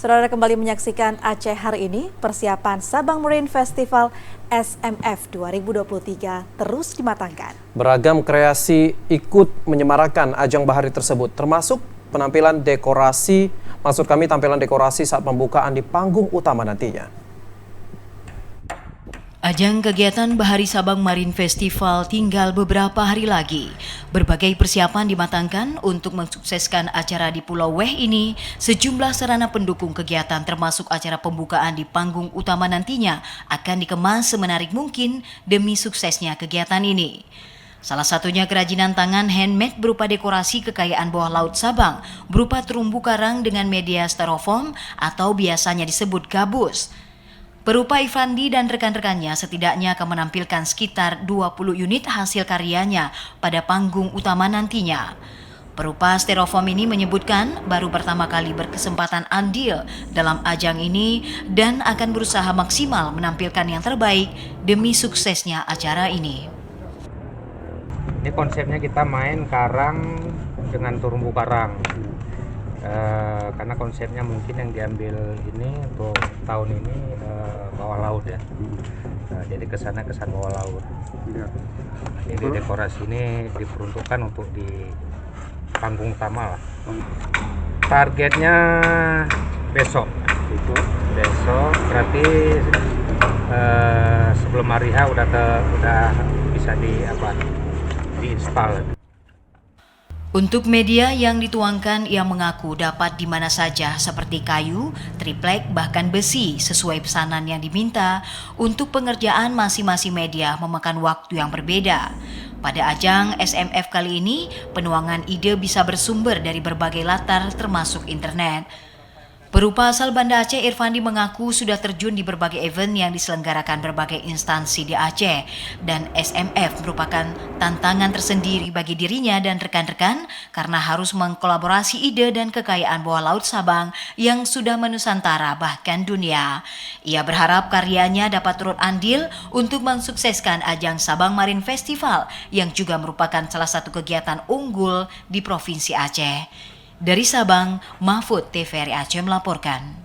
Saudara kembali menyaksikan Aceh hari ini, persiapan Sabang Marine Festival SMF 2023 terus dimatangkan. Beragam kreasi ikut menyemarakan ajang bahari tersebut, termasuk penampilan dekorasi, tampilan dekorasi saat pembukaan di panggung utama nantinya. Ajang kegiatan Bahari Sabang Marine Festival tinggal beberapa hari lagi. Berbagai persiapan dimatangkan untuk mensukseskan acara di Pulau Weh ini. Sejumlah sarana pendukung kegiatan termasuk acara pembukaan di panggung utama nantinya akan dikemas semenarik mungkin demi suksesnya kegiatan ini. Salah satunya kerajinan tangan handmade berupa dekorasi kekayaan bawah laut Sabang berupa terumbu karang dengan media styrofoam atau biasanya disebut gabus. Perupa Ifandi dan rekan-rekannya setidaknya akan menampilkan sekitar 20 unit hasil karyanya pada panggung utama nantinya. Perupa styrofoam ini menyebutkan baru pertama kali berkesempatan andil dalam ajang ini dan akan berusaha maksimal menampilkan yang terbaik demi suksesnya acara ini. Ini konsepnya kita main karang dengan terumbu karang. Karena konsepnya mungkin yang diambil ini untuk tahun ini bawah laut ya. Jadi kesan bawah laut. Jadi dekorasi ini diperuntukkan untuk di panggung utama lah. Targetnya besok berarti sebelum hari H udah bisa diinstal. Untuk media yang dituangkan, ia mengaku dapat di mana saja seperti kayu, triplek, bahkan besi sesuai pesanan yang diminta. Untuk pengerjaan masing-masing media memakan waktu yang berbeda. Pada ajang SMF kali ini, penuangan ide bisa bersumber dari berbagai latar termasuk internet. Perupa asal Banda Aceh, Irfandi mengaku sudah terjun di berbagai event yang diselenggarakan berbagai instansi di Aceh. Dan SMF merupakan tantangan tersendiri bagi dirinya dan rekan-rekan karena harus mengkolaborasi ide dan kekayaan bawah laut Sabang yang sudah menusantara bahkan dunia. Ia berharap karyanya dapat turut andil untuk mensukseskan ajang Sabang Marine Festival yang juga merupakan salah satu kegiatan unggul di Provinsi Aceh. Dari Sabang, Mahfud TVRI Aceh melaporkan.